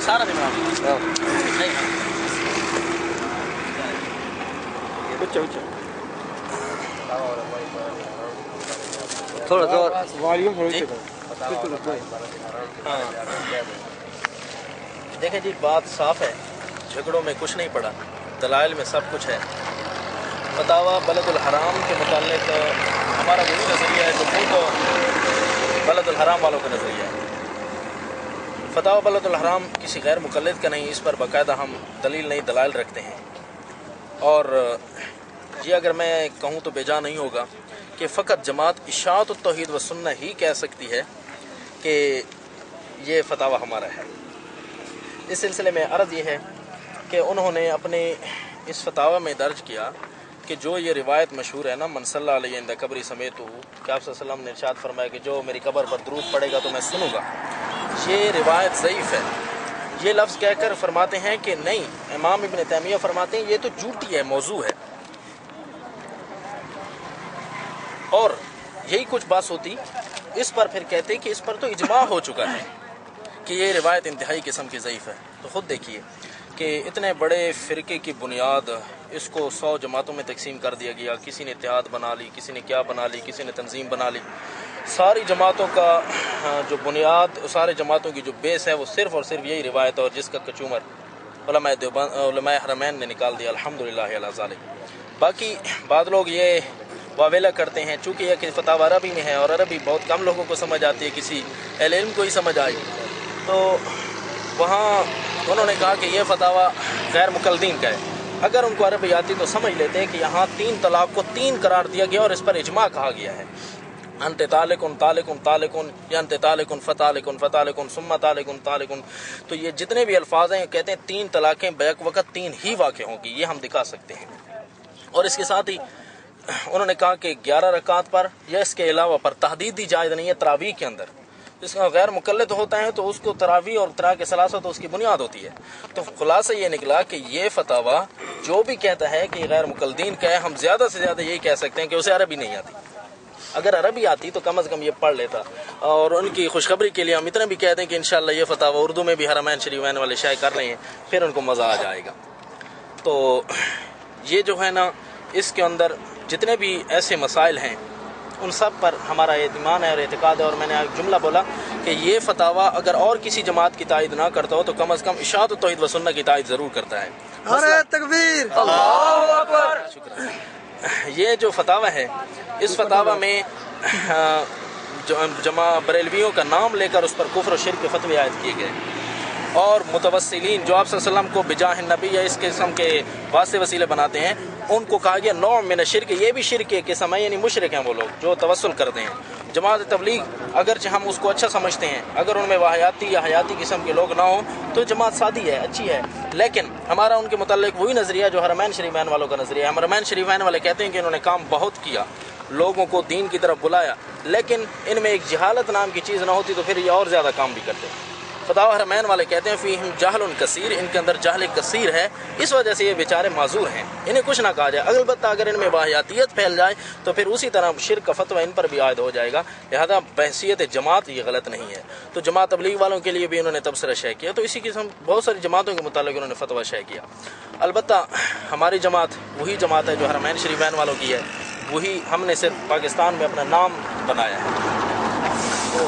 सारा दिन थोड़ा वॉल्यूम देखें जी, बात साफ है, झगड़ों में कुछ नहीं पड़ा, दलाइल में सब कुछ है। फतावा बलदुल हराम के मुताल्लिक हमारा वही नज़रिया है जो खुद बलदुल हराम वालों का नज़रिया है। फतावा बलदुल हराम किसी गैर मुक़ल्लिद का नहीं, इस पर बाकायदा हम दलील नहीं दलाइल रखते हैं। और ये अगर मैं कहूँ तो बेजा नहीं होगा कि फ़कत जमात इशाअत तौहीद व सुन्नह ही कह सकती है कि ये फतावा हमारा है। इस सिलसिले में अर्ज़ ये है कि उन्होंने अपने इस फतावा में दर्ज किया कि जो ये रिवायत मशहूर है ना, मन सल्ला अलैहि इंद कब्री समेत हूँ, कि आप सल्लल्लाहु अलैहि वसल्लम ने इरशाद फरमाया कि जो मेरी कब्र पर दरूद पड़ेगा तो मैं सुनूंगा, ये रिवायत ज़ईफ़ है। ये लफ्ज़ कहकर फरमाते हैं कि नहीं, इमाम इब्न तैमिया फरमाते हैं ये तो झूठी है, मौजू है। और यही कुछ बात होती, इस पर फिर कहते कि इस पर तो इजमा हो चुका है कि ये रिवायत इंतहाई किस्म की ज़ईफ़ है। तो ख़ुद देखिए कि इतने बड़े फ़िरके की बुनियाद, इसको 100 जमातों में तकसीम कर दिया गया, किसी ने इत्तेहाद बना ली, किसी ने क्या बना ली, किसी ने तंजीम बना ली। सारी जमातों का जो बुनियाद, सारे जमातों की जो बेस है वो सिर्फ़ और सिर्फ यही रिवायत, और जिसका कचूमर उलमाए देवबंद, उलमाए हरमैन ने निकाल दिया, अल्हम्दुलिल्लाह अला ज़ालिक। बाकी बाद लोग ये वावेला करते हैं, चूँकि यह कि फतावा अरबी में है और अरबी बहुत कम लोगों को समझ आती है, किसी अहले इल्म को ही समझ आई, तो वहाँ उन्होंने कहा कि यह फतावा गैर मुकल्लिदीन का है। अगर उनको अरबी आती तो समझ लेते हैं कि यहाँ 3 तलाक को 3 करार दिया गया और इस पर इजमा कहा गया है। अंत तालिकुन तालिकुन तालिकुन, या अंत तालिकुन फतालिकुन फतालिकुन सुम्मा तालिकुन तालिकुन। तो ये जितने भी अल्फाज हैं, कहते हैं 3 तलाक़ें बैक वक़्त 3 ही वाक़ होंगी, ये हम दिखा सकते हैं। और इसके साथ ही उन्होंने कहा कि 11 रकात पर या इसके अलावा पर तहदीद दी जायज़ नहीं है तरावी के अंदर। जिसका गैर मुकल्लिद होता है तो उसको तरावी और तरा के सलासा तो उसकी बुनियाद होती है। तो खुलासा ये निकला कि ये फतावा जो भी कहता है कि गैर मुकल्लिदीन का है, हम ज़्यादा से ज़्यादा यही कह सकते हैं कि उसे अरबी नहीं आती। अगर अरबी आती तो कम अज़ कम ये पढ़ लेता। और उनकी खुशखबरी के लिए हम इतना भी कह दें कि इंशाअल्लाह ये फतावा उर्दू में भी हरमैन शरीफैन वाले शाये कर रहे हैं, फिर उनको मज़ा आ जाएगा। तो ये जो है ना, इसके अंदर जितने भी ऐसे मसाइल हैं उन सब पर हमारा एतमान है और एतकाद है। और मैंने एक जुमला बोला कि ये फतावा अगर और किसी जमात की तायद ना करता हो तो कम अज़ कम इशाअत तौहीद व सुन्नह की तायद ज़रूर करता है। नारे तकबीर, अल्लाहु अकबर। शुक्रिया। ये जो फतावा है, इस फतावा में जमा बरेलवियों का नाम लेकर उस पर कुफ्र और शिर्क के फतवे आयद किए गए। और मुतवस्सिलीन जो आप सल्लल्लाहु अलैहि वसल्लम को बिजाह नबी या इस किस्म के वास्ते वसीले बनाते हैं, उनको कहा गया नौ मिन शिर्क, ये भी शिर्क के किस्म है, यानी मुशरिक हैं वो लोग जो तवस्सुल करते हैं। जमात तबलीग अगरचे हम उसको अच्छा समझते हैं, अगर उनमें वाहयाती या हयाती किस्म के लोग ना हो तो जमात सादी है, अच्छी है, लेकिन हमारा उनके मुताल्लिक वही नज़रिया जो हरमैन शरीफैन वालों का नज़रिया है। हरमैन शरीफैन वाले कहते हैं कि इन्होंने काम बहुत किया, लोगों को दीन की तरफ बुलाया, लेकिन इनमें एक जहालत नाम की चीज़ ना होती तो फिर ये और ज़्यादा काम भी करते। फतावा हरमैन वाले कहते हैं फ़ीहिम जाहलुन कसीर, इनके अंदर जाहल कसीर है, इस वजह से ये बेचारे माजूर हैं, इन्हें कुछ ना कहा जाए। अलबत्ता अगर इनमें वाहियातियत फैल जाए तो फिर उसी तरह शिर्क का फतवा इन पर भी आयद हो जाएगा। लिहाजा बहसीत जमात ये गलत नहीं है। तो जमात तबलीग वालों के लिए भी उन्होंने तबसरा शय किया, तो इसी किस्म बहुत सारी जमातों के मुतालिक उन्होंने फतवा शय किया। अलबत्ता हमारी जमात वही जमात है जो हरमैन शरीफैन वालों की है, वही हमने सिर्फ पाकिस्तान में अपना नाम बनाया है। तो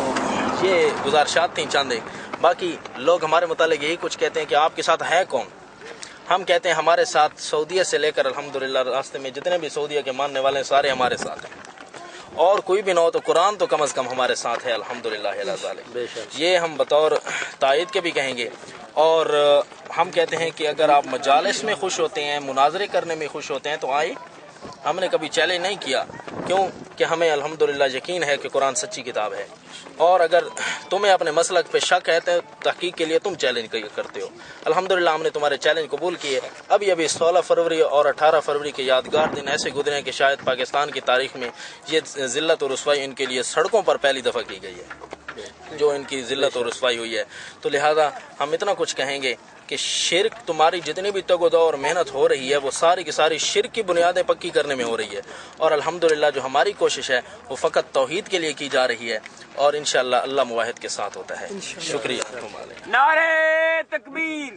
ये गुजारिशात थी चंद। बाकी लोग हमारे मुतालिक यही कुछ कहते हैं कि आपके साथ है कौन। हम कहते हैं हमारे साथ सऊदीया से लेकर अल्हम्दुलिल्लाह रास्ते में जितने भी सऊदीया के मानने वाले हैं सारे हमारे साथ हैं, और कोई भी ना हो तो कुरान तो कम अज़ कम हमारे साथ है, अल्हम्दुलिल्लाह अला ज़ालिक। ये हम बतौर तायद के भी कहेंगे। और हम कहते हैं कि अगर आप मजालिस में खुश होते हैं, मुनाजरे करने में खुश होते हैं तो आए। हमने कभी चैलेंज नहीं किया, क्यों कि हमें अल्हम्दुलिल्लाह यकीन है कि कुरान सच्ची किताब है। और अगर तुम्हें अपने मसलक पे शक है तो तहकीक के लिए तुम चैलेंज करते हो। अल्हम्दुलिल्लाह हमने तुम्हारे चैलेंज कबूल किए। अभी 16 फरवरी और 18 फरवरी के यादगार दिन ऐसे गुजरे हैं कि शायद पाकिस्तान की तारीख में ये ज़िल्लत और रुसवाई इनके लिए सड़कों पर पहली दफ़ा की गई है, जो इनकी ज़िल्लत और रुसवाई हुई है। तो लिहाजा हम इतना कुछ कहेंगे कि शिर्क, तुम्हारी जितनी भी तगोदो और मेहनत हो रही है वो सारी की सारी शिर्क की बुनियादें पक्की करने में हो रही है। और अल्हम्दुलिल्लाह जो हमारी कोशिश है वो फ़कत तौहीद के लिए की जा रही है, और इंशाअल्लाह अल्लाह मुवाहिद के साथ होता है। शुक्रिया। नारे تکبیر